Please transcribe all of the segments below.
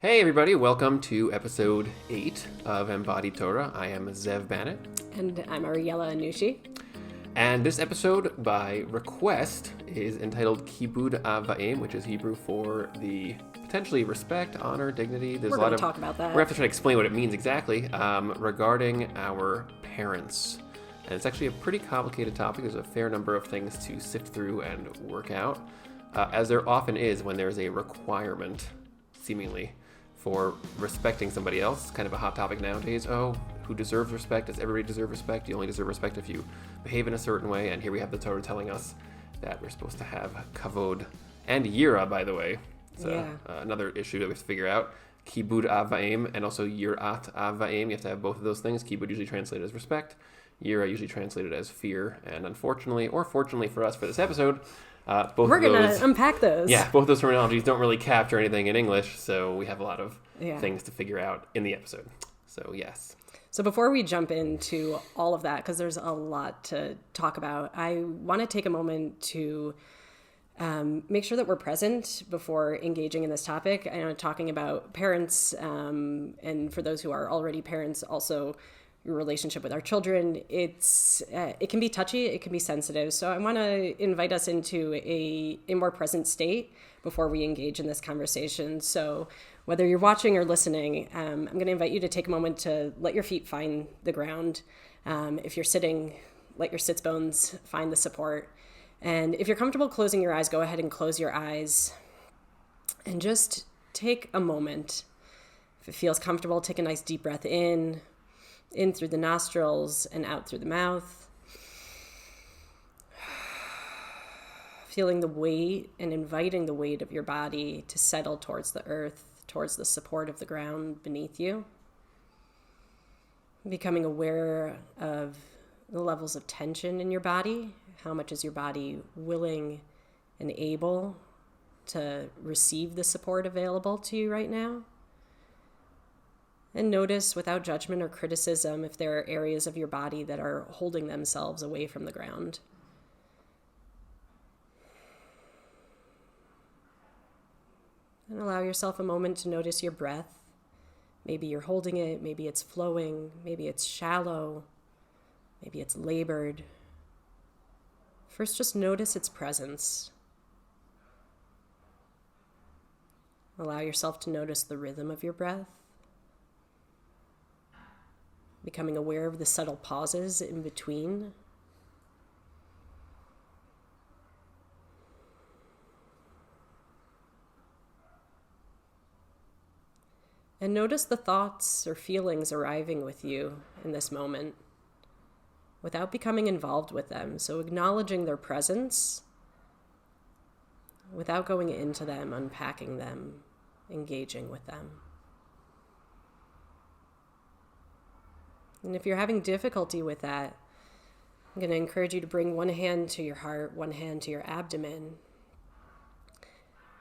Hey everybody, welcome to episode 8 of Embodied Torah. I am Zev Bannett. And I'm Ariella Anushi. And this episode, by request, is entitled Kibud Avayim, which is Hebrew for the potentially respect, honor, dignity. We're going to talk about that. We're going to have to try to explain what it means exactly regarding our parents. And it's actually a pretty complicated topic. There's a fair number of things to sift through and work out, as there often is when there's a requirement, seemingly, for respecting somebody else. It's kind of a hot topic nowadays. Oh, who deserves respect? Does everybody deserve respect? You only deserve respect if you behave in a certain way. And here we have the Torah telling us that we're supposed to have kavod and Yira, by the way. So another issue that we have to figure out. Kibud avayim and also yirat avayim. You have to have both of those things. Kibud usually translated as respect. Yira usually translated as fear. And unfortunately, or fortunately for us for this episode, we're going to unpack those. Yeah, both those terminologies don't really capture anything in English, so we have a lot of things to figure out in the episode. So, yes. So before we jump into all of that, because there's a lot to talk about, I want to take a moment to make sure that we're present before engaging in this topic. I know talking about parents, and for those who are already parents, also your relationship with our children, it can be touchy, it can be sensitive. So I want to invite us into a more present state before we engage in this conversation. So whether you're watching or listening, I'm going to invite you to take a moment to let your feet find the ground. If you're sitting, let your sits bones find the support. And if you're comfortable closing your eyes, go ahead and close your eyes and just take a moment. If it feels comfortable, take a nice deep breath in through the nostrils and out through the mouth. Feeling the weight and inviting the weight of your body to settle towards the earth, towards the support of the ground beneath you. Becoming aware of the levels of tension in your body. How much is your body willing and able to receive the support available to you right now? And notice without judgment or criticism if there are areas of your body that are holding themselves away from the ground. And allow yourself a moment to notice your breath. Maybe you're holding it, maybe it's flowing, maybe it's shallow, maybe it's labored. First, just notice its presence. Allow yourself to notice the rhythm of your breath. Becoming aware of the subtle pauses in between. And notice the thoughts or feelings arriving with you in this moment without becoming involved with them. So acknowledging their presence without going into them, unpacking them, engaging with them. And if you're having difficulty with that, I'm going to encourage you to bring one hand to your heart, one hand to your abdomen,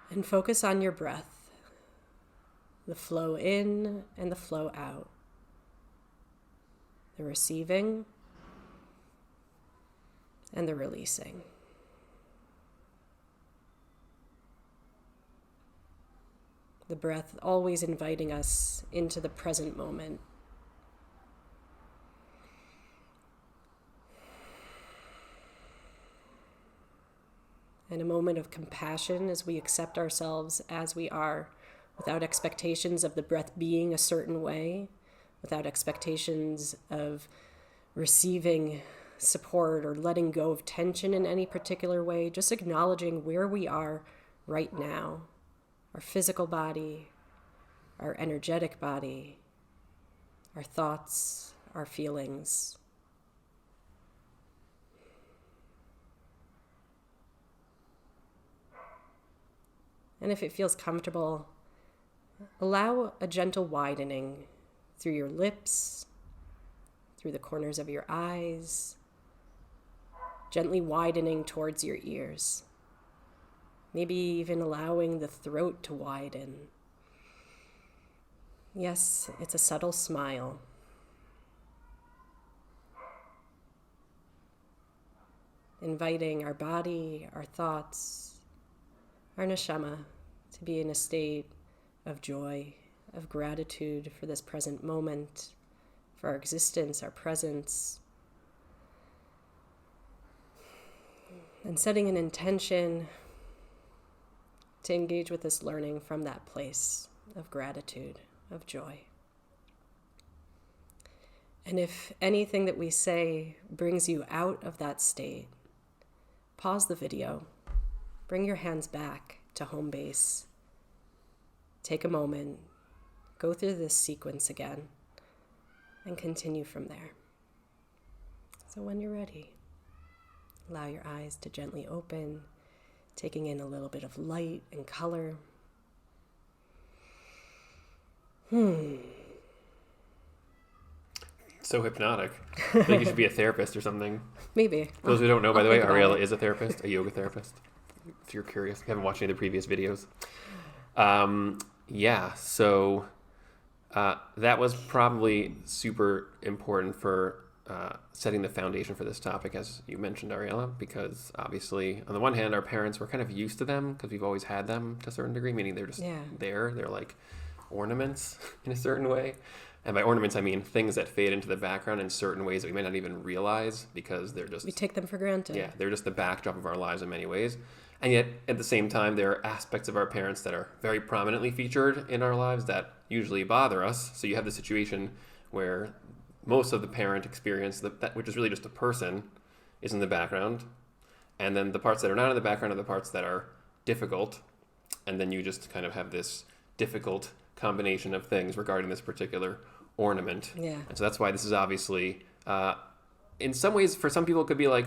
and focus on your breath, the flow in and the flow out, the receiving and the releasing. The breath always inviting us into the present moment. And a moment of compassion as we accept ourselves as we are, without expectations of the breath being a certain way, without expectations of receiving support or letting go of tension in any particular way, just acknowledging where we are right now, our physical body, our energetic body, our thoughts, our feelings. And if it feels comfortable, allow a gentle widening through your lips, through the corners of your eyes, gently widening towards your ears. Maybe even allowing the throat to widen. Yes, it's a subtle smile. Inviting our body, our thoughts, our neshama to be in a state of joy of gratitude for this present moment, for our existence, our presence. And setting an intention to engage with this learning from that place of gratitude, of joy. And if anything that we say brings you out of that state, pause the video, bring your hands back to home base, take a moment, go through this sequence again, and continue from there. So when you're ready, allow your eyes to gently open, taking in a little bit of light and color. So hypnotic. I think you should be a therapist or something. Maybe. For those who don't know, by the way, think about Ariella it. is a therapist, a yoga therapist. If you're curious, if you haven't watched any of the previous videos. So that was probably super important for setting the foundation for this topic, as you mentioned, Ariella, because obviously, on the one hand, our parents were kind of used to them because we've always had them to a certain degree, meaning they're just there. They're like ornaments in a certain way. And by ornaments, I mean things that fade into the background in certain ways that we might not even realize because they're just... We take them for granted. Yeah, they're just the backdrop of our lives in many ways. And yet, at the same time, there are aspects of our parents that are very prominently featured in our lives that usually bother us. So you have the situation where most of the parent experience, that which is really just a person, is in the background. And then the parts that are not in the background are the parts that are difficult. And then you just kind of have this difficult combination of things regarding this particular ornament. Yeah. And so that's why this is obviously, in some ways, for some people, it could be like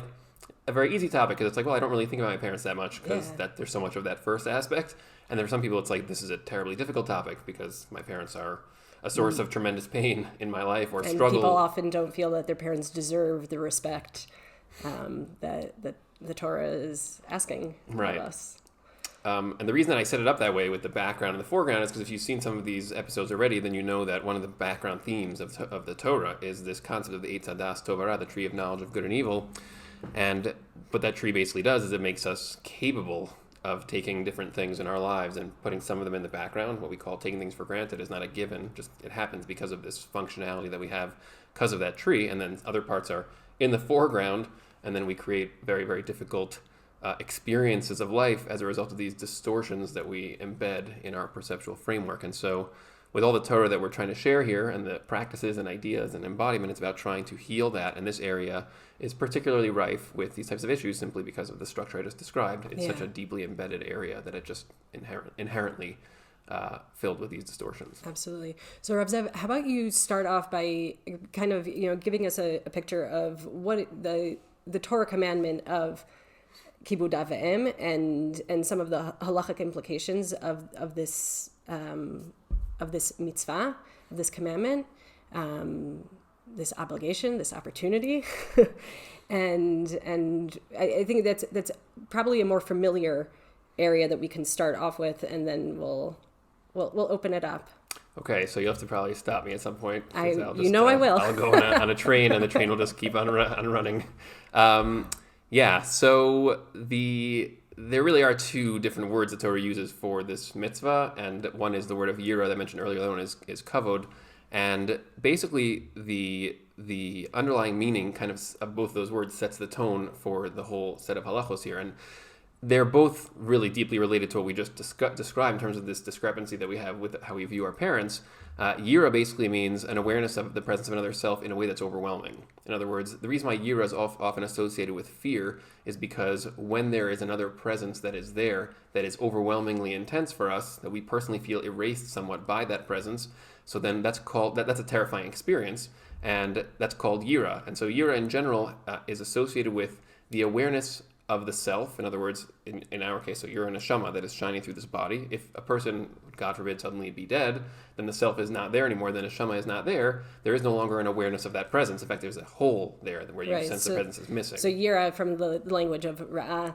a very easy topic because it's like, well, I don't really think about my parents that much because there's so much of that first aspect. And there are some people, it's like, this is a terribly difficult topic because my parents are a source of tremendous pain in my life or struggle. People often don't feel that their parents deserve the respect that the Torah is asking of us. And the reason that I set it up that way with the background and the foreground is because if you've seen some of these episodes already, then you know that one of the background themes of the Torah is this concept of the Eitz Hadas Tov Hara, the tree of knowledge of good and evil. And what that tree basically does is it makes us capable of taking different things in our lives and putting some of them in the background. What we call taking things for granted is not a given, just it happens because of this functionality that we have because of that tree. And then other parts are in the foreground, and then we create very, very difficult experiences of life as a result of these distortions that we embed in our perceptual framework. And so with all the Torah that we're trying to share here and the practices and ideas and embodiment, it's about trying to heal that. And this area is particularly rife with these types of issues simply because of the structure I just described. It's such a deeply embedded area that it just inherently filled with these distortions. Absolutely. So Rav Zev, how about you start off by kind of, giving us a picture of what the Torah commandment of kibud av v'em and some of the halachic implications of this mitzvah, of this commandment, this obligation, this opportunity, and I think that's probably a more familiar area that we can start off with, and then we'll open it up. Okay, so you'll have to probably stop me at some point. I will. I'll go on a train, and the train will just keep on running. So there really are two different words that Torah uses for this mitzvah, and one is the word of Yira that I mentioned earlier. The other one is kavod, and basically the underlying meaning kind of both those words sets the tone for the whole set of halachos here, and they're both really deeply related to what we just described in terms of this discrepancy that we have with how we view our parents. Yira basically means an awareness of the presence of another self in a way that's overwhelming. In other words, the reason why Yira is often associated with fear is because when there is another presence that is there, that is overwhelmingly intense for us, that we personally feel erased somewhat by that presence, so then that's a terrifying experience, and that's called Yira. And so Yira in general is associated with the awareness of the self. In other words, in our case, so you're a neshama that is shining through this body. If a person, God forbid, suddenly be dead, then the self is not there anymore, the neshama is not there. There is no longer an awareness of that presence. In fact, there's a hole there where you sense the presence is missing. So yira from the language of ra'ah,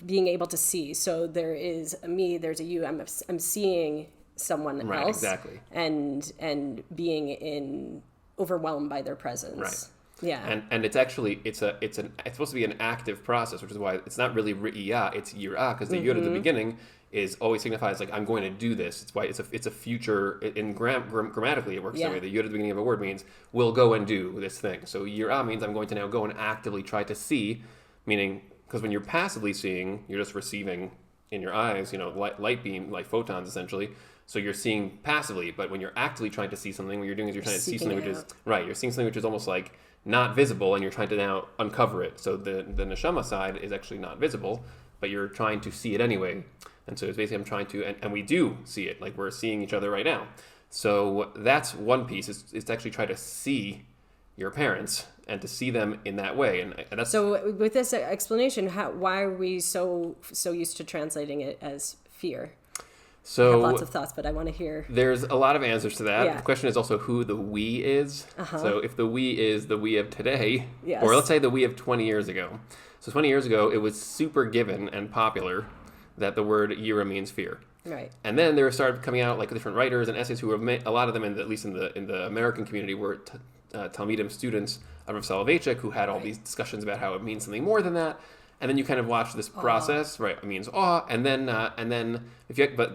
being able to see. So there is a me, there's a you, I'm seeing someone else. Exactly. And being overwhelmed by their presence. Right. Yeah. And it's actually it's supposed to be an active process, which is why it's not really ri'iyah, it's yira, because the yud at the beginning is always signifies like I'm going to do this. It's why it's a future in grammatically it works that way. The yud at the beginning of a word means will go and do this thing. So yira means I'm going to now go and actively try to see, meaning because when you're passively seeing, you're just receiving in your eyes, light beam, like photons essentially. So you're seeing passively, but when you're actively trying to see something, what you're doing is you're trying to see something which is right. You're seeing something which is almost like not visible, and you're trying to now uncover it. So the neshama side is actually not visible, but you're trying to see it anyway. And so it's basically I'm trying to, and we do see it, like we're seeing each other right now. So that's one piece. Is to actually try to see your parents and to see them in that way. And that's so. With this explanation, why are we so used to translating it as fear? So I have lots of thoughts, but I want to hear. There's a lot of answers to that. Yeah. The question is also who the we is. So if the we is the we of today, yes. or let's say the we of 20 years ago. So 20 years ago, it was super given and popular that the word Yira means fear. Right. And then there started coming out like different writers and essays who were a lot of them, at least in the American community, were Talmidim students of Rav Soloveitchik who had all these discussions about how it means something more than that. And then you kind of watch this process, right? It means awe, but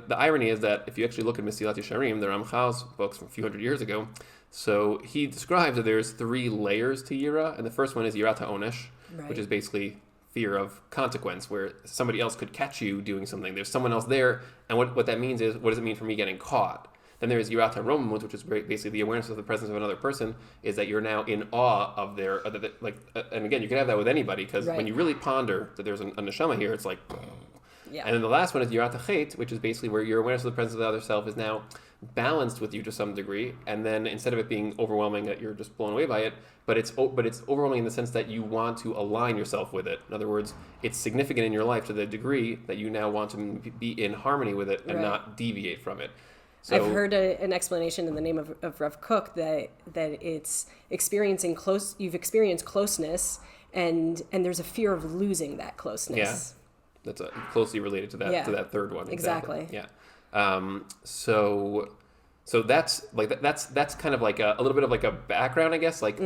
the irony is that if you actually look at Mesilat Yesharim, the Ramchal's books from a few hundred years ago, so he describes that there's 3 layers to Yira, and the first one is Yirat HaOnesh, which is basically fear of consequence, where somebody else could catch you doing something. There's someone else there, and what that means is, what does it mean for me getting caught? Then there's Yirat HaRomimut, which is basically the awareness of the presence of another person, is that you're now in awe of their, and again, you can have that with anybody, because when you really ponder that there's a neshama here, it's like, yeah. And then the last one is Yirat HaChet, which is basically where your awareness of the presence of the other self is now balanced with you to some degree, and then instead of it being overwhelming that you're just blown away by it, but it's overwhelming in the sense that you want to align yourself with it. In other words, it's significant in your life to the degree that you now want to be in harmony with it and not deviate from it. So, I've heard an explanation in the name of Rav Kook that it's experiencing you've experienced closeness and there's a fear of losing that closeness. Yeah, that's closely related to that to that third one. Exactly. Yeah. So that's like that's kind of like a little bit of like a background, I guess. Like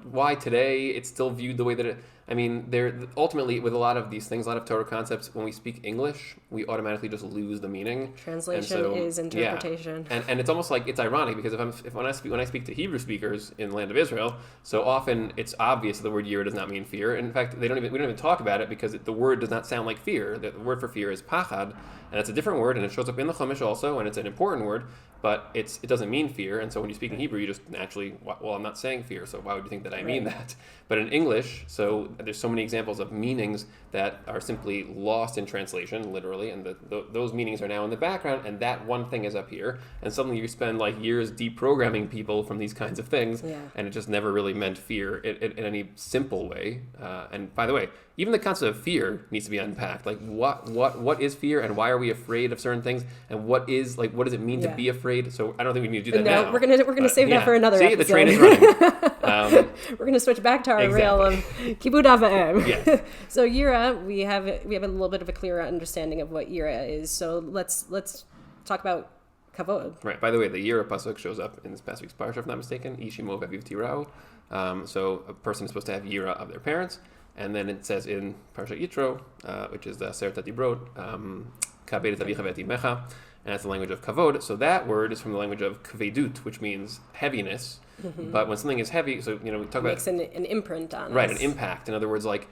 why today it's still viewed the way that it. I mean, there ultimately with a lot of these things, a lot of Torah concepts, when we speak English, we automatically just lose the meaning. Translation is interpretation. Yeah. And it's almost like it's ironic because when I speak to Hebrew speakers in the land of Israel, so often it's obvious that the word Yira does not mean fear. In fact, we don't even talk about it because the word does not sound like fear. The word for fear is pachad, and it's a different word, and it shows up in the Chumash also, and it's an important word. But it doesn't mean fear, and so when you speak in Hebrew, you just naturally, well, I'm not saying fear, so why would you think that I mean that? But in English, so there's so many examples of meanings that are simply lost in translation, literally, and those meanings are now in the background, and that one thing is up here, and suddenly you spend like years deprogramming people from these kinds of things, and it just never really meant fear in any simple way. And by the way, even the concept of fear needs to be unpacked. Like what is fear, and why are we afraid of certain things, and what does it mean to be afraid? So I don't think we need to do that now. We're gonna save that for another episode. The train is running. We're gonna switch back to our rail of kibud ava'im. Yes. So Yira, we have a little bit of a clearer understanding of what Yira is. So let's talk about kavod. Right. By the way, the Yira pasuk shows up in this past week's parsha, if I'm not mistaken. Ishimo v'aviv tirao. So a person is supposed to have Yira of their parents. And then it says in Parshat Yitro, which is the Aseret HaDibrot, Kabed et avicha ve'et imecha, and that's the language of kavod. So that word is from the language of kvedut, which means heaviness. But when something is heavy, so we talk makes about an imprint on right, us. an impact. In other words, like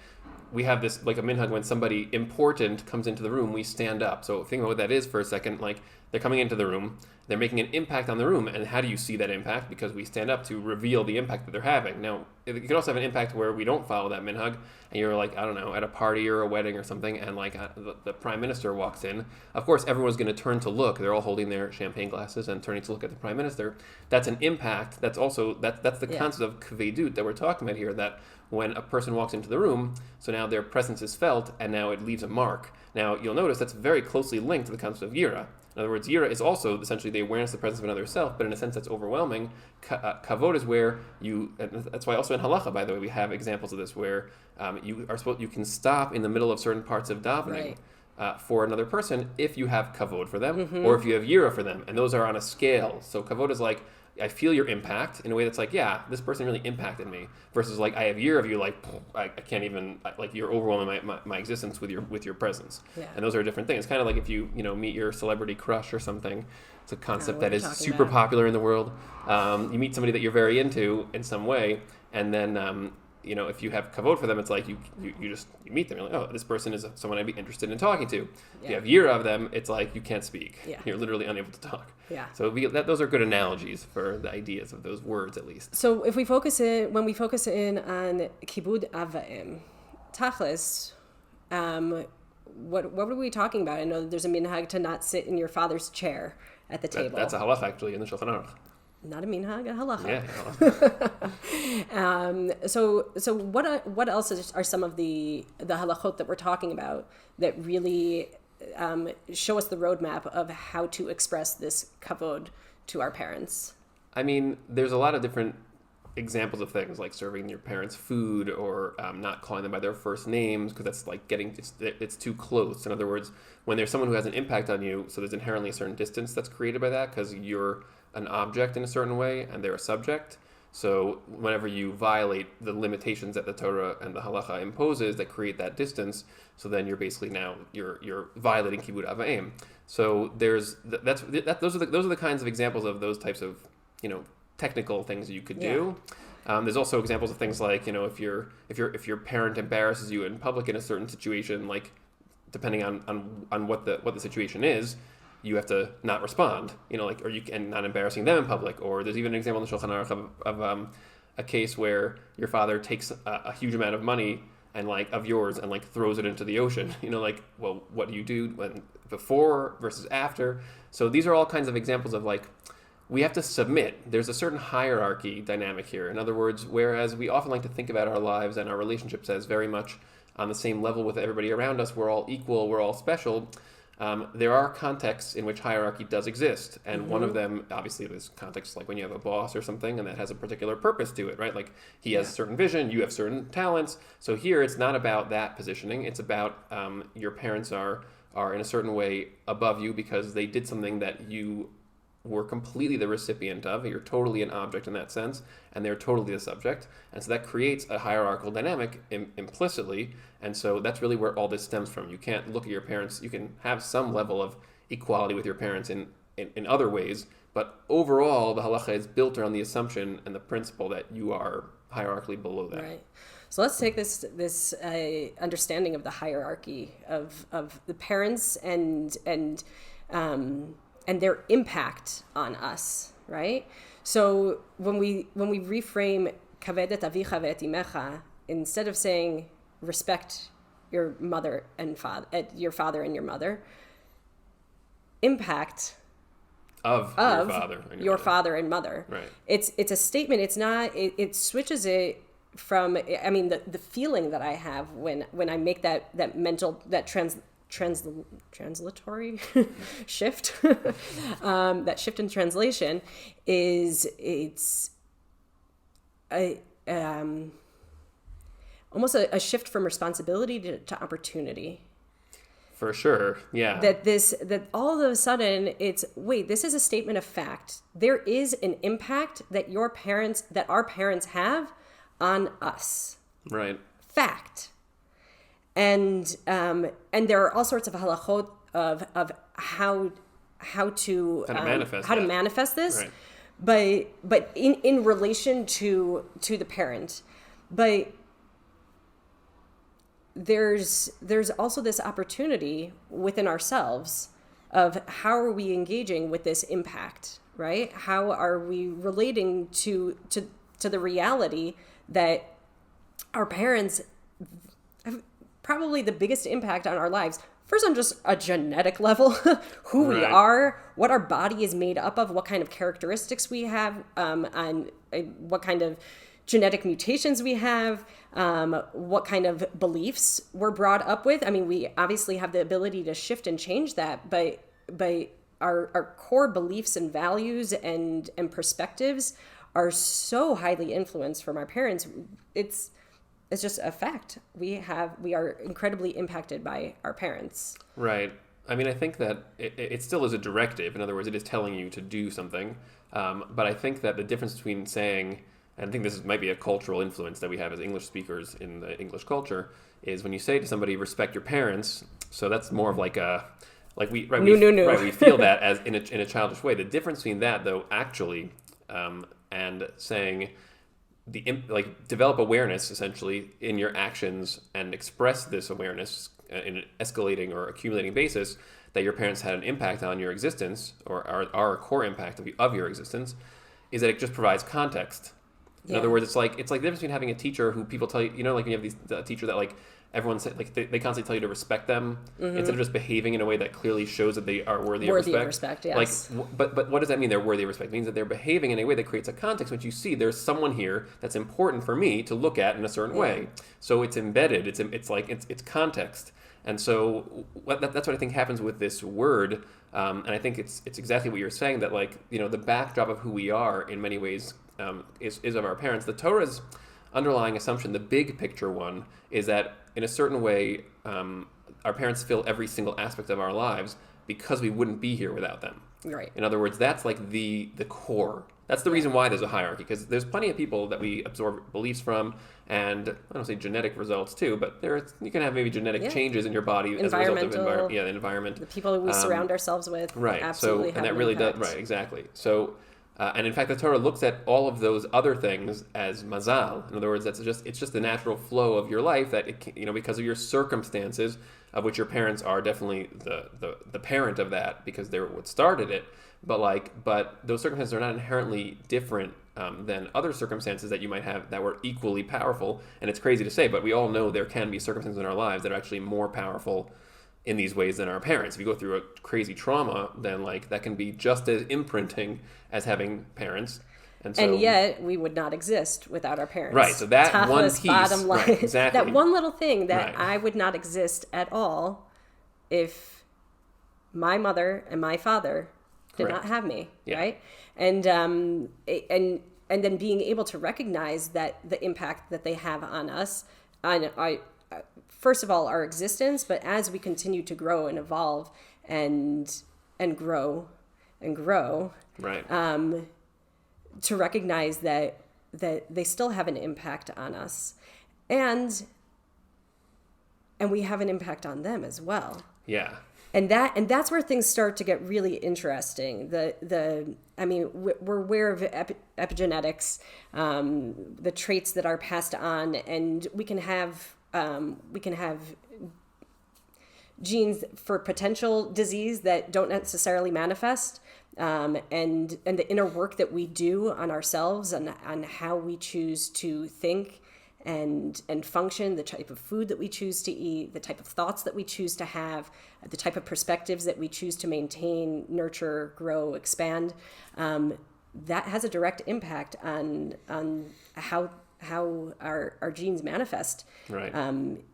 we have this like a minhag when somebody important comes into the room, we stand up. So think about what that is for a second. Like they're coming into the room, they're making an impact on the room, and how do you see that impact? Because we stand up to reveal the impact that they're having. Now, it can also have an impact where we don't follow that minhag, and you're like, I don't know, at a party or a wedding or something, and like the prime minister walks in. Of course, everyone's going to turn to look. They're all holding their champagne glasses and turning to look at the prime minister. That's an impact. That's also that's the concept of kvedut that we're talking about here. That when a person walks into the room, so now their presence is felt, and now it leaves a mark. Now, you'll notice that's very closely linked to the concept of Yira. In other words, Yira is also essentially the awareness of the presence of another self, but in a sense that's overwhelming. Kavod is where you, and that's why also in halacha, by the way, we have examples of this where you can stop in the middle of certain parts of davening for another person if you have kavod for them, or if you have Yira for them, and those are on a scale. So kavod is like, I feel your impact in a way that's like, yeah, this person really impacted me, versus like I have a year of you, like I can't even, like you're overwhelming my existence with your presence. Yeah. And those are different things. Kind of like if you meet your celebrity crush or something. It's a concept that is super about. popular in the world. You meet somebody that you're very into in some way, and then if you have kavod for them, it's like you meet them. You're like, oh, this person is someone I'd be interested in talking to. If you have Yira of them, it's like you can't speak. Yeah. You're literally unable to talk. Yeah. So those are good analogies for the ideas of those words, at least. So if when we focus in on kibud avaim, tachlis, what were we talking about? I know that there's a minhag to not sit in your father's chair at the table. That's a halacha actually in the Shulchan Aruch. Not a minhag, a halacha. Yeah. So what else are some of the halachot that we're talking about that really show us the roadmap of how to express this kavod to our parents? I mean, there's a lot of different examples of things like serving your parents food or not calling them by their first names, because that's like it's too close. In other words, when there's someone who has an impact on you, so there's inherently a certain distance that's created by that because you're an object in a certain way and they're a subject. So whenever you violate the limitations that the Torah and the halacha imposes that create that distance, so then you're basically you're violating kibud avaim. So those are the kinds of examples of those types of technical things that you could do. There's also examples of things like if your parent embarrasses you in public in a certain situation, like depending on what the situation is, you have to not respond, or you can not embarrassing them in public. Or there's even an example in the Shulchan Aruch of a case where your father takes a huge amount of money and of yours and throws it into the ocean. Well, what do you do when before versus after? So these are all kinds of examples of we have to submit. There's a certain hierarchy dynamic here. In other words, whereas we often like to think about our lives and our relationships as very much on the same level with everybody around us, we're all equal, we're all special. There are contexts in which hierarchy does exist, and one of them, obviously, is contexts like when you have a boss or something, and that has a particular purpose to it, right? Like he has certain vision, you have certain talents. So here, it's not about that positioning. It's about your parents are in a certain way above you because they did something that you were completely the recipient of. You're totally an object in that sense, and they're totally the subject. And so that creates a hierarchical dynamic implicitly. And so that's really where all this stems from. You can't look at your parents. You can have some level of equality with your parents in other ways, but overall, the halacha is built around the assumption and the principle that you are hierarchically below that. Right. So let's take this understanding of the hierarchy of the parents and their impact on us, right? So when we reframe kaved et avicha ve'et imecha, instead of saying respect your mother and father, your father and your mother, impact of your father and mother. Right. It's a statement. It's not. It switches it from. I mean, the feeling that I have when I make that mental translatory shift, that shift in translation it's almost a shift from responsibility to opportunity. For sure, yeah. That all of a sudden it's, wait, this is a statement of fact. There is an impact that our parents have on us. Right. Fact. And there are all sorts of halachot of how to manifest this, right. but in relation to the parent, but there's also this opportunity within ourselves of how are we engaging with this impact, right? How are we relating to the reality that our parents have probably the biggest impact on our lives. First, on just a genetic level, who we are, what our body is made up of, what kind of characteristics we have, and what kind of genetic mutations we have, what kind of beliefs we're brought up with. I mean, we obviously have the ability to shift and change that, but our core beliefs and values and perspectives are so highly influenced from our parents. It's just a fact. We are incredibly impacted by our parents. Right. I mean, I think that it still is a directive. In other words, it is telling you to do something. But I think that the difference between saying, and I think this might be a cultural influence that we have as English speakers in the English culture, is when you say to somebody, respect your parents, so that's more of like a, like we, right, right, we feel that as in a childish way. The difference between that, though, actually, and saying, develop awareness, essentially, in your actions and express this awareness in an escalating or accumulating basis, that your parents had an impact on your existence, or are a core impact of your existence, is that it just provides context. In other words, it's like the difference between having a teacher who people tell you, like when you have the teacher that like everyone say, like they constantly tell you to respect them instead of just behaving in a way that clearly shows that they are worthy of respect. Yes. But what does that mean? They're worthy of respect. It means that they're behaving in a way that creates a context in which you see there's someone here that's important for me to look at in a certain way. So it's embedded. It's context. And so that's what I think happens with this word. And I think it's exactly what you're saying, that the backdrop of who we are in many ways is of our parents. The Torah's underlying assumption, the big picture one, is that in a certain way, our parents fill every single aspect of our lives because we wouldn't be here without them. Right. In other words, that's like the core. That's the reason why there's a hierarchy, because there's plenty of people that we absorb beliefs from, and I don't say genetic results too, but you can have maybe genetic changes in your body as a result of the environment. The people we surround ourselves with, right? Absolutely, and that really does, right? Exactly. So, and in fact, the Torah looks at all of those other things as mazal. In other words, it's just the natural flow of your life that because of your circumstances, of which your parents are definitely the parent of that, because they're what started it. But those circumstances are not inherently different than other circumstances that you might have that were equally powerful. And it's crazy to say, but we all know there can be circumstances in our lives that are actually more powerful in these ways than our parents. If you go through a crazy trauma, then that can be just as imprinting as having parents. And yet we would not exist without our parents. Right. So that one piece, bottom line, right, exactly. That one little thing that I would not exist at all if my mother and my father did not have me, right? And then being able to recognize that the impact that they have on us, first of all, our existence, but as we continue to grow and evolve and grow, right? To recognize that they still have an impact on us, and we have an impact on them as well. Yeah. And that's where things start to get really interesting. We're aware of epigenetics, the traits that are passed on, and we can have genes for potential disease that don't necessarily manifest, and the inner work that we do on ourselves and on how we choose to think and function, the type of food that we choose to eat, the type of thoughts that we choose to have, the type of perspectives that we choose to maintain, nurture, grow, expand, that has a direct impact on how our genes manifest, right,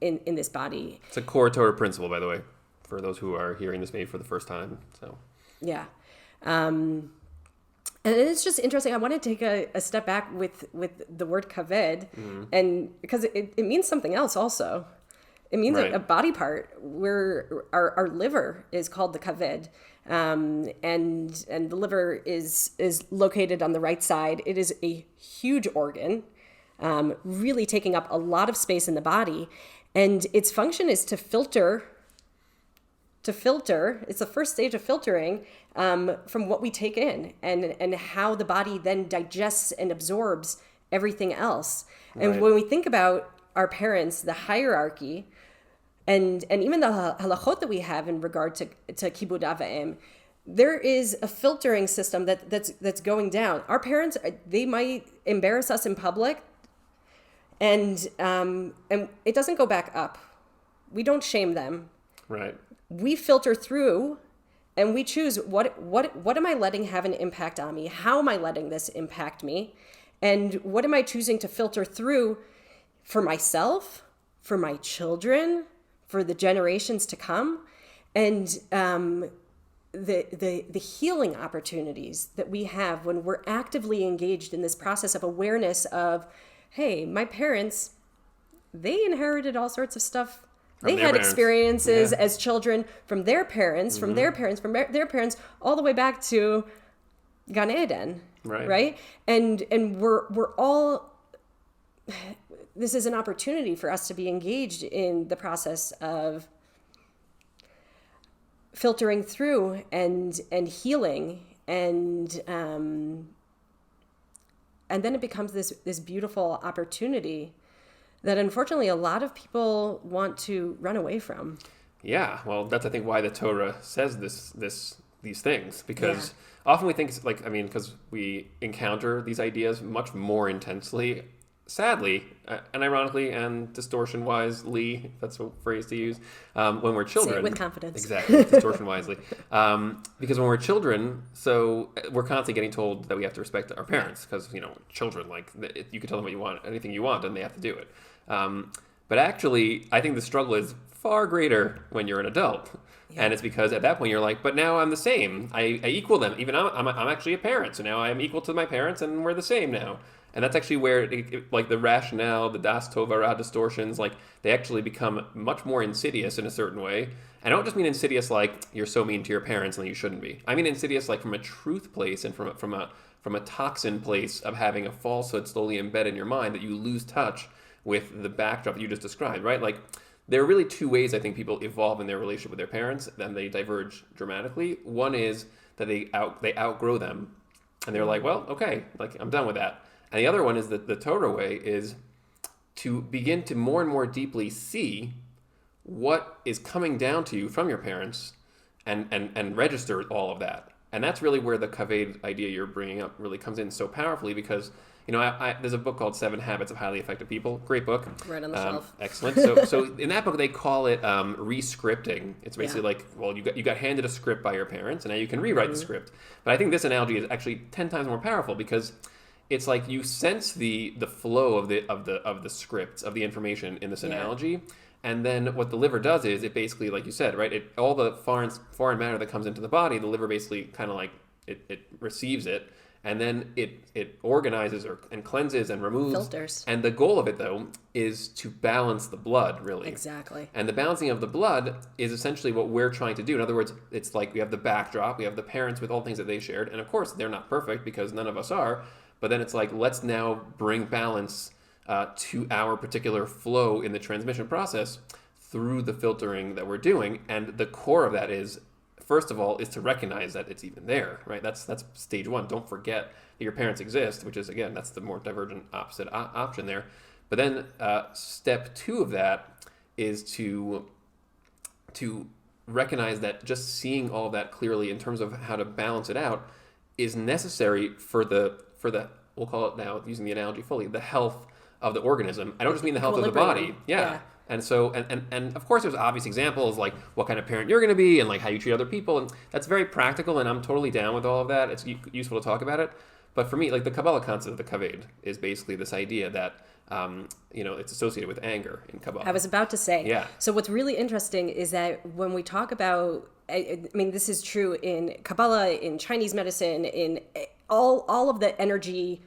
in this body. It's a core Torah principle, by the way, for those who are hearing this maybe for the first time. So yeah. And it's just interesting. I want to take a step back with the word kavod, and because it means something else also. It means a body part. Where our liver is called the kavod, and the liver is located on the right side. It is a huge organ, really taking up a lot of space in the body, and its function is to filter. It's the first stage of filtering from what we take in and how the body then digests and absorbs everything else. And when we think about our parents, the hierarchy, and even the halachot that we have in regard to kibud av va'em, there is a filtering system that's going down. Our parents, they might embarrass us in public, and it doesn't go back up. We don't shame them. Right. We filter through and we choose what am I letting have an impact on me? How am I letting this impact me? And what am I choosing to filter through for myself, for my children, for the generations to come? And the healing opportunities that we have when we're actively engaged in this process of awareness of, hey, my parents, they inherited all sorts of stuff. They had experiences as children from their parents, from their parents, from their parents, all the way back to Gan Eden, Right. right? And we're all. This is an opportunity for us to be engaged in the process of filtering through and healing, and then it becomes this beautiful opportunity that unfortunately a lot of people want to run away from. Yeah, well, that's I think why the Torah says these things, because often we think it's like, I mean, because we encounter these ideas much more intensely, sadly, and ironically, and distortion wisely, if that's a phrase to use, when we're children. Say it with confidence. Exactly, distortion wisely. Because when we're children, so we're constantly getting told that we have to respect our parents, because, you know, children, like, you can tell them what you want, anything you want, and they have to do it. But actually, I think the struggle is far greater when you're an adult. Yeah. And it's because at that point you're like, but now I'm the same. I equal them. Even I'm actually a parent, so now I'm equal to my parents, and we're the same now. And that's actually where, like, the rationale, the das tovara distortions, like, they actually become much more insidious in a certain way. And I don't just mean insidious like you're so mean to your parents and you shouldn't be. I mean insidious like from a truth place and from a toxin place of having a falsehood slowly embed in your mind that you lose touch with the backdrop that you just described, right? Like, there are really two ways I think people evolve in their relationship with their parents, then they diverge dramatically. One is that they outgrow them, and they're like, well, okay, like, I'm done with that. And the other one is that the Torah way is to begin to more and more deeply see what is coming down to you from your parents and register all of that. And that's really where the kavod idea you're bringing up really comes in so powerfully, because, you know, there's a book called 7 Habits of Highly Effective People. Great book. Right on the shelf. Excellent. So in that book, they call it rescripting. It's basically like, well, you got handed a script by your parents, and now you can rewrite the script. But I think this analogy is actually 10 times more powerful, because it's like you sense the flow of the scripts, of the information in this analogy. And then what the liver does is it basically, like you said, right, all the foreign matter that comes into the body, the liver basically kind of like it receives it, and then it organizes and cleanses and removes. Filters. And the goal of it, though, is to balance the blood, really. Exactly. And the balancing of the blood is essentially what we're trying to do. In other words, it's like we have the backdrop, we have the parents with all the things that they shared, and of course they're not perfect because none of us are, but then it's like, let's now bring balance to our particular flow in the transmission process through the filtering that we're doing. And the core of that is, first of all, is to recognize that it's even there, right? That's stage one. Don't forget that your parents exist, which is, again, that's the more divergent opposite option there. But then step 2 of that is to recognize that just seeing all of that clearly in terms of how to balance it out is necessary for the we'll call it now, using the analogy fully, the health of the organism. I don't just mean the health of the body. Yeah. And so, and of course there's obvious examples like what kind of parent you're going to be and like how you treat other people. And that's very practical, and I'm totally down with all of that. It's useful to talk about it. But for me, like the Kabbalah concept of the kavod is basically this idea that, it's associated with anger in Kabbalah. I was about to say. Yeah. So what's really interesting is that when we talk about, I mean, this is true in Kabbalah, in Chinese medicine, in all of the energy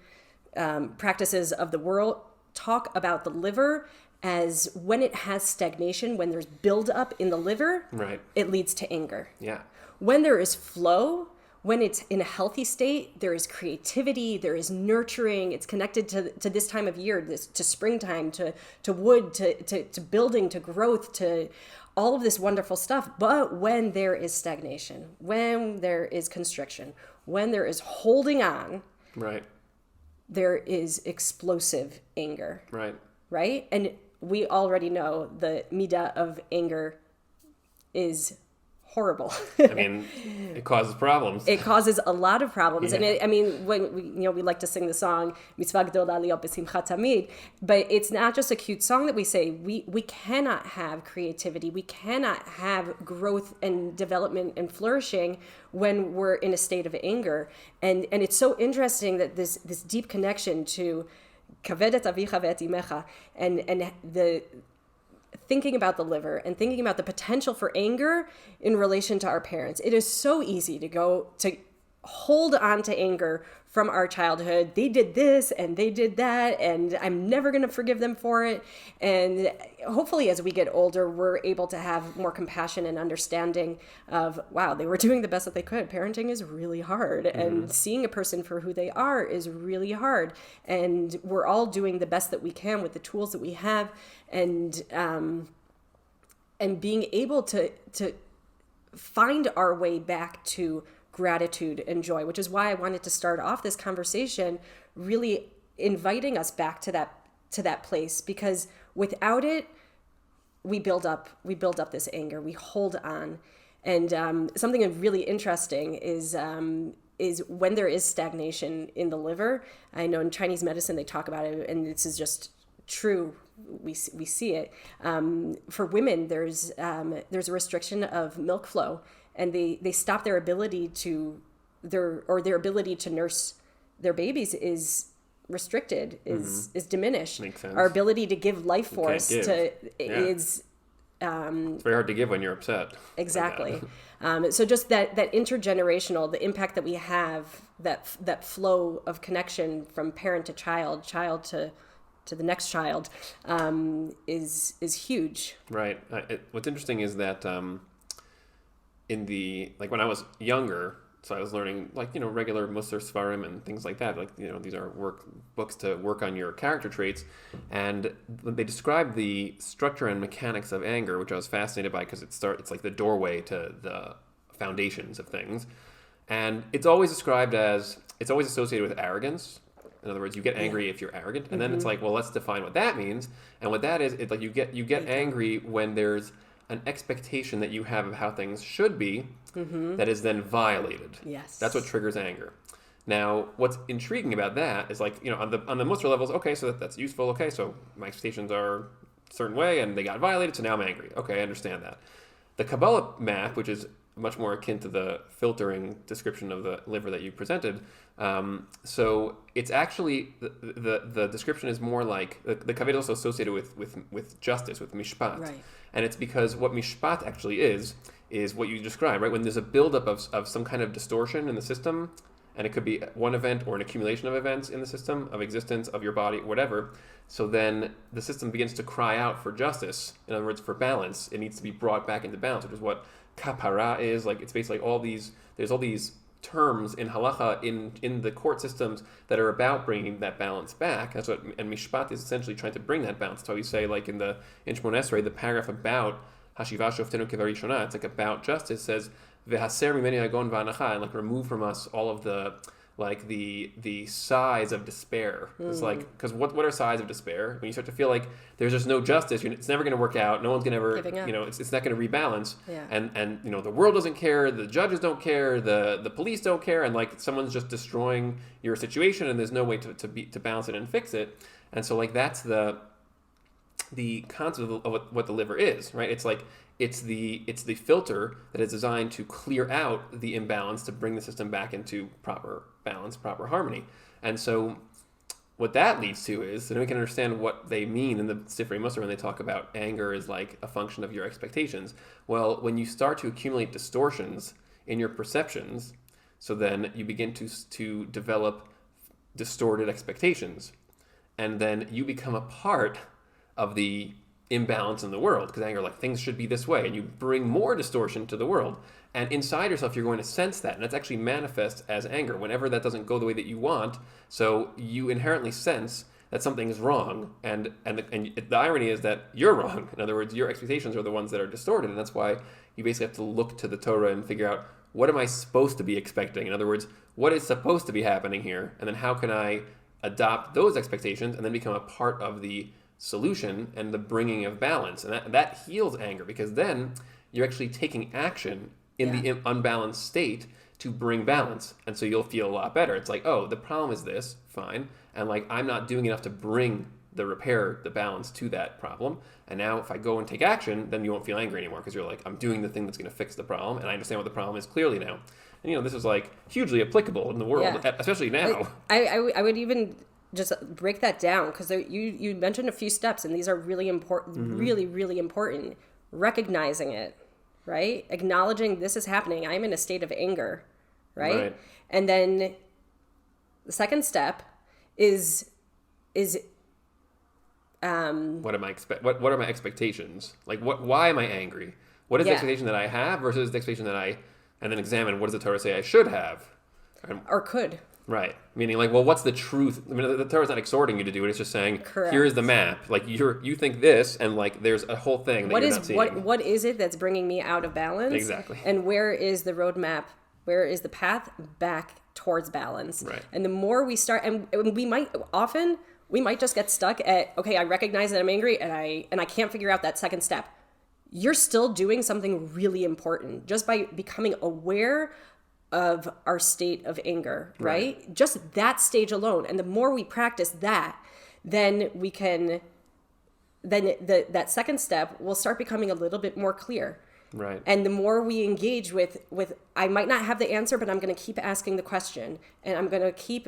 practices of the world, talk about the liver as when it has stagnation, when there's buildup in the liver, right, it leads to anger. Yeah. When there is flow, when it's in a healthy state, there is creativity, there is nurturing. It's connected to this time of year, to springtime, to wood, to building, to growth, to all of this wonderful stuff. But when there is stagnation, when there is constriction, when there is holding on, right, there is explosive anger. Right. And we already know the midah of anger is horrible. I mean, it causes problems. It causes a lot of problems. Yeah. And when we like to sing the song, Mitzvah Gedola Liot B'Simcha Tamid, but it's not just a cute song that we say. We cannot have creativity. We cannot have growth and development and flourishing when we're in a state of anger. And it's so interesting that this deep connection to kaved et avicha ve'et imecha, and the thinking about the liver and thinking about the potential for anger in relation to our parents. It is so easy to go to hold on to anger from our childhood. They did this and they did that, and I'm never going to forgive them for it. And hopefully as we get older, we're able to have more compassion and understanding of, wow, they were doing the best that they could. Parenting is really hard, and seeing a person for who they are is really hard. And we're all doing the best that we can with the tools that we have, and being able to find our way back to gratitude and joy, which is why I wanted to start off this conversation really inviting us back to that place, because without it, we build up this anger, we hold on. And something really interesting is when there is stagnation in the liver. I know in Chinese medicine they talk about it, and this is just true. We see it. For women, there's a restriction of milk flow, and they stop their ability to their ability to nurse their babies is restricted, is diminished. Makes sense. Our ability to give life force is it's very hard to give when you're upset. Exactly. So just that intergenerational, the impact that we have, that flow of connection from parent to child to the next child, is huge. Right. What's interesting is that when I was younger, so I was learning regular Musar Svarim and things like that. These are books to work on your character traits, and they describe the structure and mechanics of anger, which I was fascinated by because it's like the doorway to the foundations of things, and it's always associated with arrogance. In other words, you get angry if you're arrogant, and then it's like, well, let's define what that means. And what that is, it's like you get angry when there's an expectation that you have of how things should be that is then violated. Yes, that's what triggers anger. Now, what's intriguing about that is on the Musar levels. Okay, so that's useful. Okay, so my expectations are a certain way, and they got violated, so now I'm angry. Okay, I understand that. The Kabbalah map, which is much more akin to the filtering description of the liver that you presented. So it's actually, the description is more like, the kavod is also associated with justice, with mishpat. Right. And it's because what mishpat actually is what you described, right? When there's a buildup of some kind of distortion in the system, and it could be one event or an accumulation of events in the system, of existence, of your body, whatever. So then the system begins to cry out for justice. In other words, for balance. It needs to be brought back into balance, which is what kapara is. It's basically there's all these terms in halacha, in the court systems, that are about bringing that balance back. That's what, and mishpat is essentially trying to bring that balance. That's why we say, like in Shmon Esrei, the paragraph about hashiva shoftenu kevarishona, it's like about justice, says v'haser mimeni hagon v'anacha, and remove from us all of the the sighs of despair. It's because what are sighs of despair? When you start to feel like there's just no justice, it's never going to work out. No one's going to ever, it's not going to rebalance. Yeah. And the world doesn't care, the judges don't care, the police don't care, and someone's just destroying your situation, and there's no way to balance it and fix it. And so that's the concept of what the liver is, right? It's the filter that is designed to clear out the imbalance, to bring the system back into proper balance, proper harmony. And so what that leads to is, and we can understand what they mean in the Sifrei Musar when they talk about anger is like a function of your expectations. Well, when you start to accumulate distortions in your perceptions, so then you begin to develop distorted expectations. And then you become a part of the imbalance in the world, because anger, things should be this way, and you bring more distortion to the world, and inside yourself you're going to sense that, and that's actually manifest as anger whenever that doesn't go the way that you want. So you inherently sense that something is wrong, and the irony is that you're wrong. In other words, your expectations are the ones that are distorted, and that's why you basically have to look to the Torah and figure out, what am I supposed to be expecting? In other words, what is supposed to be happening here, and then how can I adopt those expectations and then become a part of the solution and the bringing of balance. And that heals anger, because then you're actually taking action in the unbalanced state to bring balance. And so you'll feel a lot better. It's like, oh, the problem is this, fine. And I'm not doing enough to bring the balance to that problem. And now if I go and take action, then you won't feel angry anymore, because you're like, I'm doing the thing that's going to fix the problem, and I understand what the problem is clearly now. And this is hugely applicable in the world, especially now. I would even just break that down, because you mentioned a few steps, and these are really important, really, really important. Recognizing it, right? Acknowledging this is happening. I'm in a state of anger, right? And then the second step is what are my expectations? Like why am I angry? What is the expectation that I have versus the expectation that and then examine what does the Torah say I should have? Or could. Right. Meaning like, well, what's the truth? I mean, the Torah's not exhorting you to do it. It's just saying, here's the map. Like you think this, and like there's a whole thing that you're not seeing. What is it that's bringing me out of balance? Exactly. And where is the roadmap? Where is the path back towards balance? Right. And the more we start, and we might just get stuck at, okay, I recognize that I'm angry and I can't figure out that second step. You're still doing something really important just by becoming aware of our state of anger, right? Just that stage alone. And the more we practice that, then we can, that second step will start becoming a little bit more clear. Right. And the more we engage with I might not have the answer, but I'm going to keep asking the question, and I'm going to keep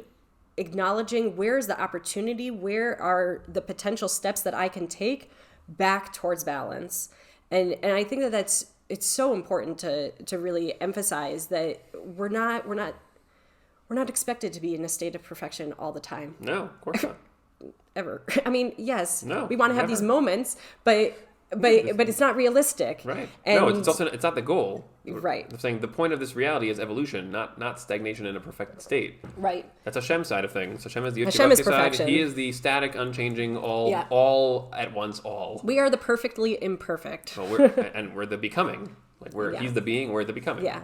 acknowledging where is the opportunity, where are the potential steps that I can take back towards balance. And I think that it's so important to really emphasize that we're not expected to be in a state of perfection all the time. No, of course not. Ever. I mean, yes, no, we want to have these moments, but it's not realistic. Right. And no, it's not the goal. Right. I'm saying the point of this reality is evolution, not stagnation in a perfected state. Right. That's Hashem's side of things. Hashem is the Hashem is side. perfection. He is the static, unchanging, all at once, all. We are the perfectly imperfect. Well, we're the becoming. Like he's the being, we're the becoming. Yeah.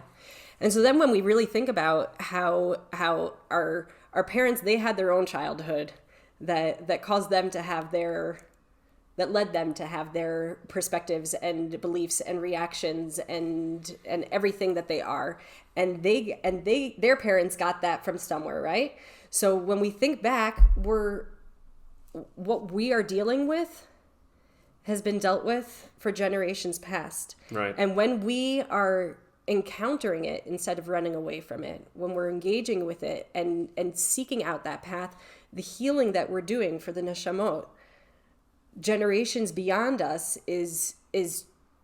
And so then when we really think about how our parents, they had their own childhood that caused them to have that led them to have their perspectives and beliefs and reactions and everything that they are. And their parents got that from somewhere, right? So when we think back, what we are dealing with has been dealt with for generations past. Right. And when we are encountering it instead of running away from it, when we're engaging with it and seeking out that path, the healing that we're doing for the neshamot, generations beyond us is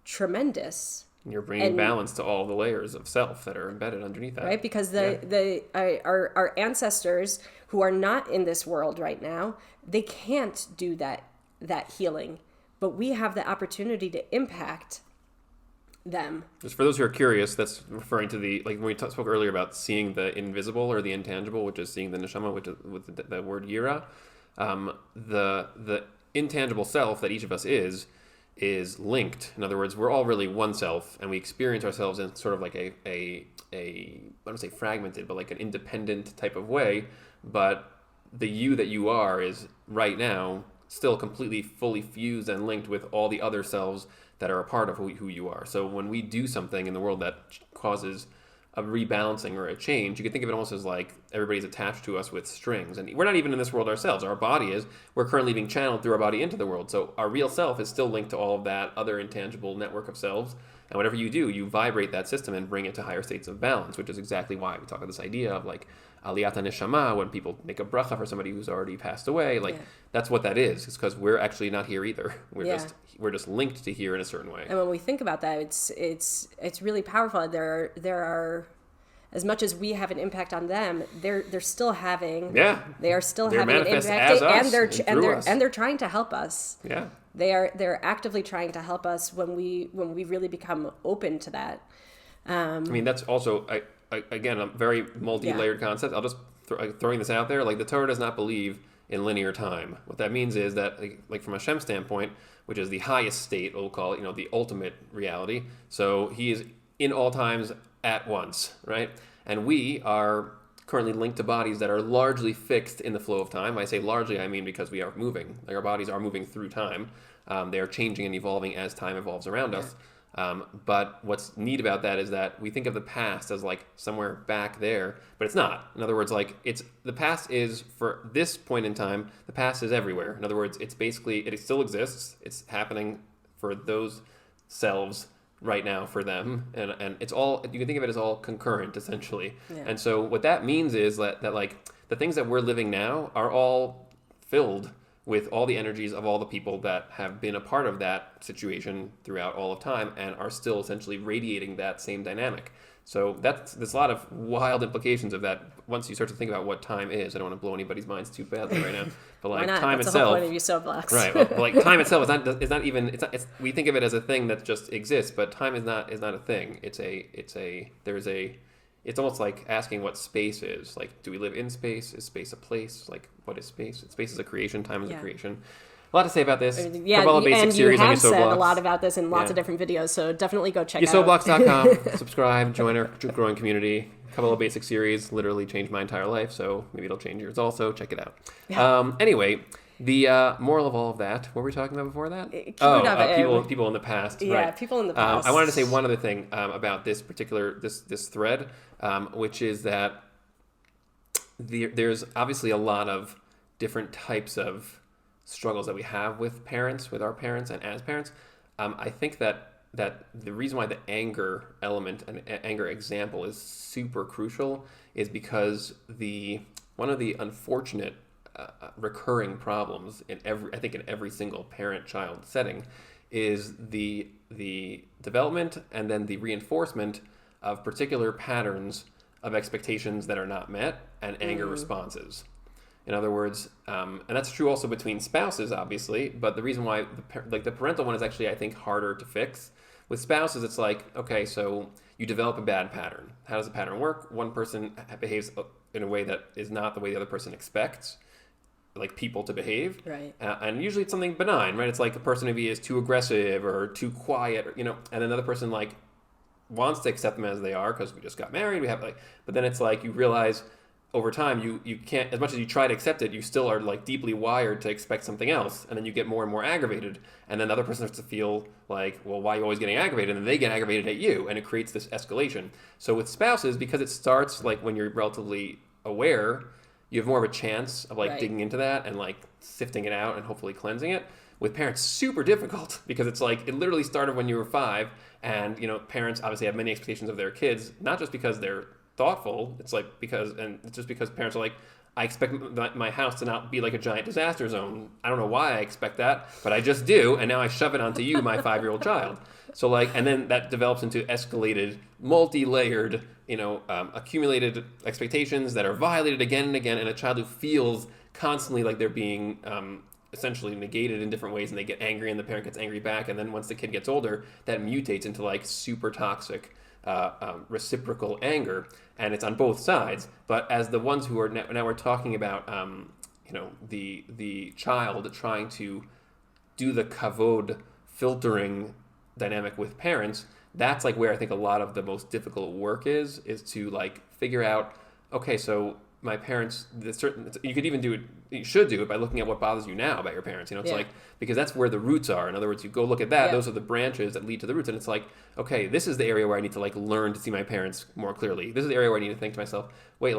tremendous. You're bringing balance to all the layers of self that are embedded underneath that. Right? Because our ancestors who are not in this world right now, they can't do that healing. But we have the opportunity to impact them. Just for those who are curious, that's referring to when we spoke earlier about seeing the invisible or the intangible, which is seeing the neshama, which is with the word Yira. The intangible self that each of us is linked. In other words, we're all really one self, and we experience ourselves in sort of like a I don't say fragmented, but like an independent type of way. But the you that you are is right now still completely fully fused and linked with all the other selves that are a part of who you are. So when we do something in the world that causes a rebalancing or a change, you can think of it almost as like everybody's attached to us with strings. And we're not even in this world ourselves. Our body is. We're currently being channeled through our body into the world. So our real self is still linked to all of that other intangible network of selves. And whatever you do, you vibrate that system and bring it to higher states of balance, which is exactly why we talk about this idea of like aliyat neshama, when people make a bracha for somebody who's already passed away. Like that's what that is. It's because we're actually not here either. We're just linked to here in a certain way. And when we think about that, it's really powerful. There are as much as we have an impact on them, they're still having they are still having an impact, and they're trying to help us. Yeah. They're actively trying to help us when we really become open to that. I mean, that's also again a very multi-layered concept. I'll just throwing this out there. Like the Torah does not believe in linear time. What that means is that, like from Hashem's standpoint, which is the highest state, we'll call it, the ultimate reality. So He is in all times at once, right? And we are currently linked to bodies that are largely fixed in the flow of time. I say largely, I mean because we are moving. Like our bodies are moving through time. They are changing and evolving as time evolves around us. But what's neat about that is that we think of the past as like somewhere back there, but it's not. In other words, like the past is, for this point in time, the past is everywhere. In other words, it's basically, it still exists. It's happening for those selves right now for them, and it's all, you can think of it as all concurrent essentially. And so what that means is that like the things that we're living now are all filled with all the energies of all the people that have been a part of that situation throughout all of time and are still essentially radiating that same dynamic. So there's a lot of wild implications of that once you start to think about what time is. I don't want to blow anybody's minds too badly right now, but like Why not? time That's itself. the whole point of you so blocks. Right. Well, like time itself is not even. We think of it as a thing that just exists, but time is not a thing. It's almost like asking what space is. Like, do we live in space? Is space a place? Like, what is space? Space is a creation. Time is a creation. A lot to say about this. Yeah, and you have said a lot about this in lots of different videos, so definitely go check out. YesOblocks.com. Subscribe, join our growing community. Kabbalah Basic series literally changed my entire life, so maybe it'll change yours also. Check it out. Yeah. Anyway, the moral of all of that, what were we talking about before that? People in the past. Yeah, right. people in the past. I wanted to say one other thing about this particular this thread, which is that there's obviously a lot of different types of struggles that we have with our parents and as parents. I think that the reason why the anger element and anger example is super crucial is because one of the unfortunate recurring problems in every single parent-child setting is the development and then the reinforcement of particular patterns of expectations that are not met and anger responses. In other words, and that's true also between spouses, obviously, but the reason why the parental one is actually, I think, harder to fix. With spouses, it's like, okay, so you develop a bad pattern. How does the pattern work? One person behaves in a way that is not the way the other person expects, like people to behave. Right. And usually it's something benign, right? It's like a person maybe is too aggressive or too quiet, and another person like wants to accept them as they are because we just got married. But then it's like you realize over time, you can't, as much as you try to accept it, you still are like deeply wired to expect something else. And then you get more and more aggravated. And then the other person starts to feel like, well, why are you always getting aggravated? And then they get aggravated at you. And it creates this escalation. So with spouses, because it starts like when you're relatively aware, you have more of a chance of like digging into that and like sifting it out and hopefully cleansing it. With parents, super difficult because it's like it literally started when you were 5. And, parents obviously have many expectations of their kids, not just because they're thoughtful. It's like it's just because parents are like, I expect my house to not be like a giant disaster zone. I don't know why I expect that, but I just do, and now I shove it onto you, my 5-year-old child. So like, and then that develops into escalated, multi-layered, accumulated expectations that are violated again and again, and a child who feels constantly like they're being essentially negated in different ways, and they get angry, and the parent gets angry back, and then once the kid gets older, that mutates into like super toxic reciprocal anger, and it's on both sides. But as the ones who are now we're talking about, the child trying to do the kavod filtering dynamic with parents. That's like where I think a lot of the most difficult work is to like figure out, okay, so my parents, you could even do it, you should do it by looking at what bothers you now about your parents. It's like, because that's where the roots are. In other words, you go look at that, those are the branches that lead to the roots. And it's like, okay, this is the area where I need to like learn to see my parents more clearly. This is the area where I need to think to myself, wait,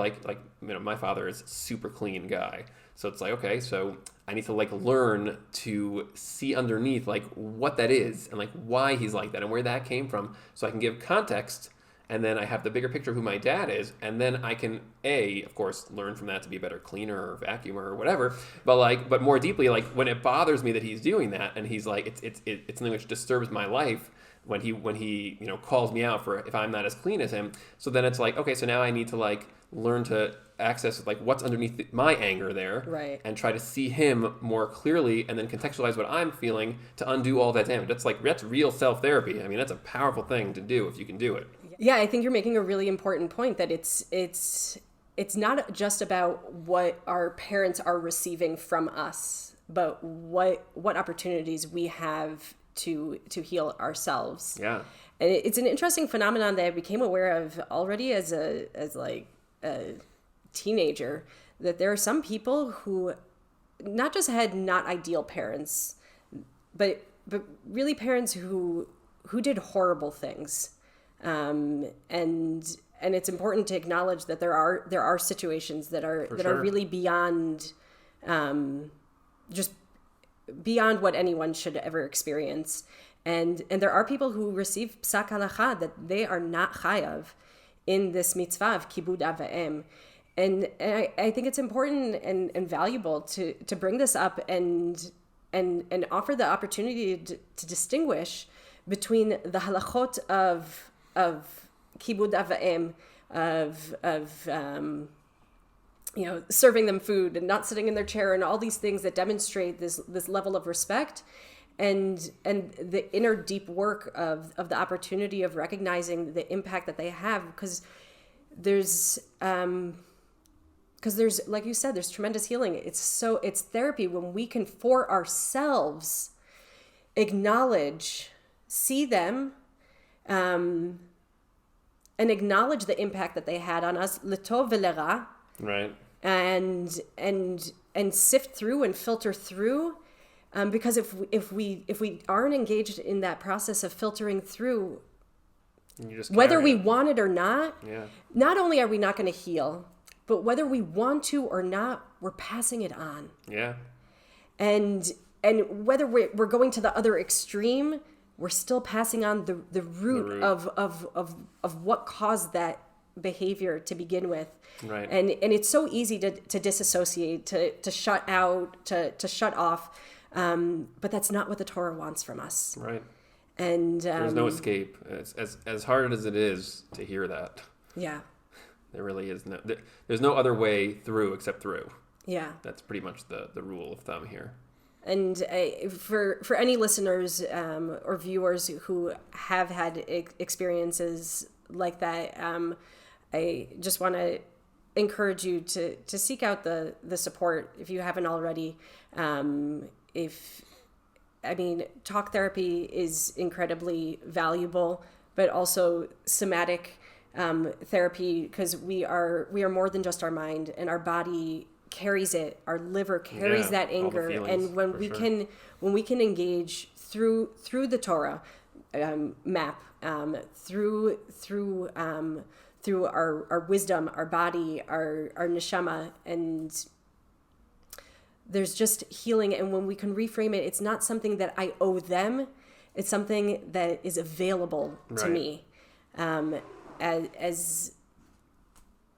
my father is a super clean guy. So it's like, okay, so I need to like learn to see underneath like what that is and like why he's like that and where that came from, so I can give context. And then I have the bigger picture of who my dad is, and then I can of course, learn from that to be a better cleaner or vacuumer or whatever. But more deeply, like when it bothers me that he's doing that, and he's like, it's something which disturbs my life when he calls me out for if I'm not as clean as him. So then it's like, okay, so now I need to like learn to access like what's underneath my anger there, right, and try to see him more clearly, and then contextualize what I'm feeling to undo all that damage. That's real self-therapy. I mean, that's a powerful thing to do if you can do it. Yeah, I think you're making a really important point that it's not just about what our parents are receiving from us, but what opportunities we have to heal ourselves. Yeah. And it's an interesting phenomenon that I became aware of already as a teenager, that there are some people who not just had not ideal parents, but really parents who did horrible things. And it's important to acknowledge that there are situations that are really beyond, just beyond what anyone should ever experience. And there are people who receive psak halacha that they are not chayav in this mitzvah of kibud av va'em. And I think it's important and valuable to bring this up and offer the opportunity to distinguish between the halachot of kibud avaim, serving them food and not sitting in their chair, and all these things that demonstrate this level of respect, and the inner deep work of the opportunity of recognizing the impact that they have, because there's like you said, there's tremendous healing. It's therapy when we can for ourselves acknowledge, see them, and acknowledge the impact that they had on us, l'tov v'lera, right, and sift through and filter through, because if we aren't engaged in that process of filtering through, whether we want it or not, not only are we not going to heal, but whether we want to or not, we're passing it on. Yeah. And whether we're going to the other extreme, we're still passing on the root of what caused that behavior to begin with. Right. And it's so easy to disassociate, to shut out, to shut off. But that's not what the Torah wants from us. Right. And there's no escape. As hard as it is to hear that. Yeah. There really is there's no other way through except through. Yeah. That's pretty much the rule of thumb here. And for any listeners or viewers who have had experiences like that, I just want to encourage you to seek out the support if you haven't already. Talk therapy is incredibly valuable, but also somatic therapy, because we are more than just our mind, and our body carries it. Our liver carries that anger, and when we can engage through the Torah map, through our wisdom, our body, our neshama, and there's just healing. And when we can reframe it, it's not something that I owe them. It's something that is available to me, as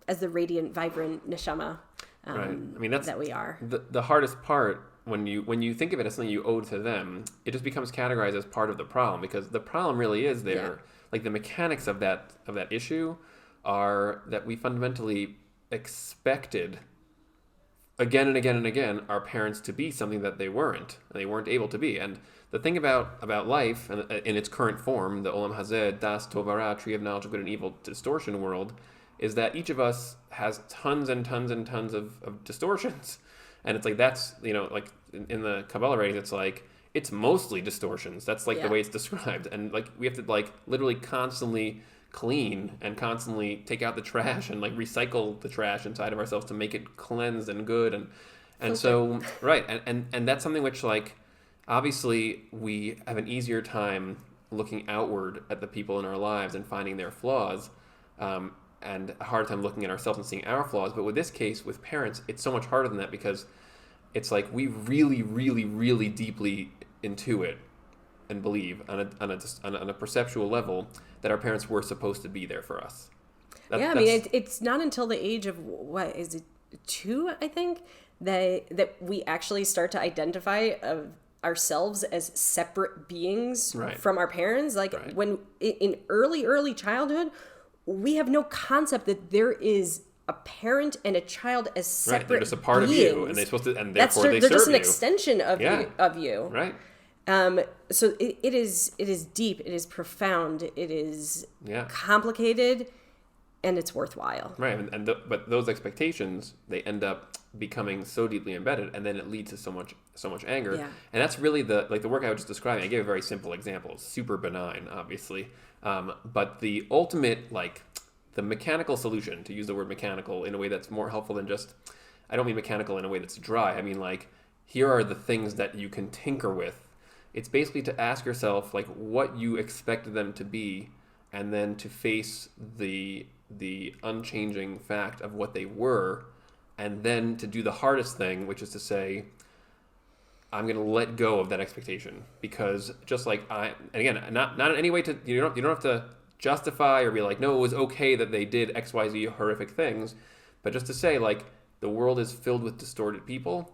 the radiant, vibrant neshama that's that we are. The hardest part when you think of it as something you owe to them, it just becomes categorized as part of the problem, because the problem really is there. Yeah. Like the mechanics of that issue are that we fundamentally expected again and again and again our parents to be something that they weren't able to be. And the thing about life in its current form, the Olam Hazeh, Das Tovara, Tree of Knowledge of Good and Evil, distortion world, is that each of us has tons and tons and tons of distortions. And it's like, that's, like in the Kabbalah writings, it's like, it's mostly distortions. That's like the way it's described. And like, we have to like literally constantly clean and constantly take out the trash and like recycle the trash inside of ourselves to make it cleansed and good. And so, right. And that's something which, like, obviously we have an easier time looking outward at the people in our lives and finding their flaws, and a hard time looking at ourselves and seeing our flaws. But with this case, with parents, it's so much harder than that, because it's like we really, really, really deeply intuit and believe on a perceptual level that our parents were supposed to be there for us. It's not until the age of, what is it, 2, I think, that we actually start to identify ourselves as separate beings from our parents. Like when in early childhood, we have no concept that there is a parent and a child as separate They're just a part beings. of you, and they're supposed to, and therefore they serve you. They're just an extension of you. Right. So it is deep, it is profound, it is complicated, and it's worthwhile. Right, but those expectations, they end up becoming so deeply embedded, and then it leads to so much anger. Yeah. And that's really the work I was just describing. I gave a very simple example. It's super benign, obviously, but the ultimate, like, the mechanical solution, to use the word mechanical in a way that's more helpful than just, I don't mean mechanical in a way that's dry. I mean, like, here are the things that you can tinker with. It's basically to ask yourself, like, what you expected them to be, and then to face the unchanging fact of what they were, and then to do the hardest thing, which is to say, I'm going to let go of that expectation, because just like and again, not in any way to, you don't have to justify or be like, no, it was okay that they did XYZ horrific things, but just to say, like, the world is filled with distorted people.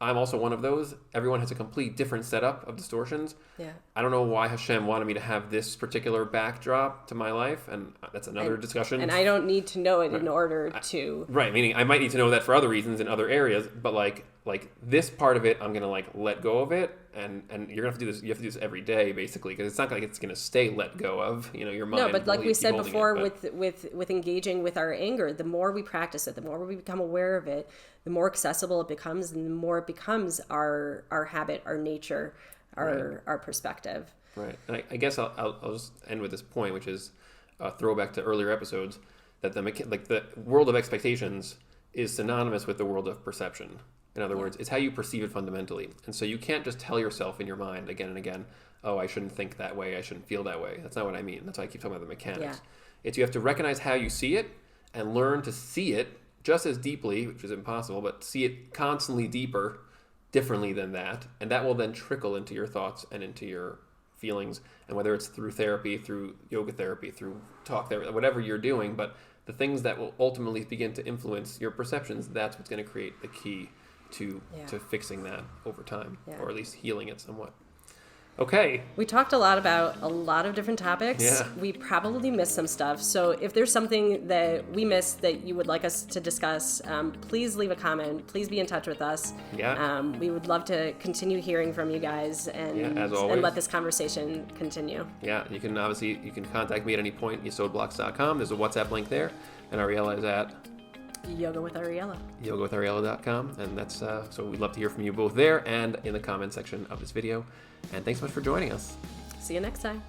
I'm also one of those. Everyone has a complete different setup of distortions. Yeah. I don't know why Hashem wanted me to have this particular backdrop to my life, and that's another discussion. And I don't need to know it in order to... Right, meaning I might need to know that for other reasons in other areas, but like this part of it, I'm gonna like let go of it, and you're gonna have to do this. You have to do this every day, basically, because it's not like it's gonna stay let go of. Your mind. No, but like we said before, it, with engaging with our anger, the more we practice it, the more we become aware of it, the more accessible it becomes, and the more it becomes our habit, our nature, our perspective. Right, and I guess I'll just end with this point, which is a throwback to earlier episodes, that the world of expectations is synonymous with the world of perception. In other words, it's how you perceive it fundamentally. And so you can't just tell yourself in your mind again and again, oh, I shouldn't think that way, I shouldn't feel that way. That's not what I mean. That's why I keep talking about the mechanics. Yeah. It's you have to recognize how you see it and learn to see it just as deeply, which is impossible, but see it constantly deeper, differently than that. And that will then trickle into your thoughts and into your feelings. And whether it's through therapy, through yoga therapy, through talk therapy, whatever you're doing, but the things that will ultimately begin to influence your perceptions, that's what's going to create the key to fixing that over time, or at least healing it somewhat. Okay. We talked a lot about a lot of different topics. Yeah. We probably missed some stuff. So if there's something that we missed that you would like us to discuss, please leave a comment. Please be in touch with us. Yeah. We would love to continue hearing from you guys and let this conversation continue. Yeah. You can contact me at any point, yesodblocks.com. There's a WhatsApp link there. And Ariella is at Yoga with Ariella. yogawithariella.com. And that's so we'd love to hear from you both there and in the comment section of this video. And thanks so much for joining us. See you next time.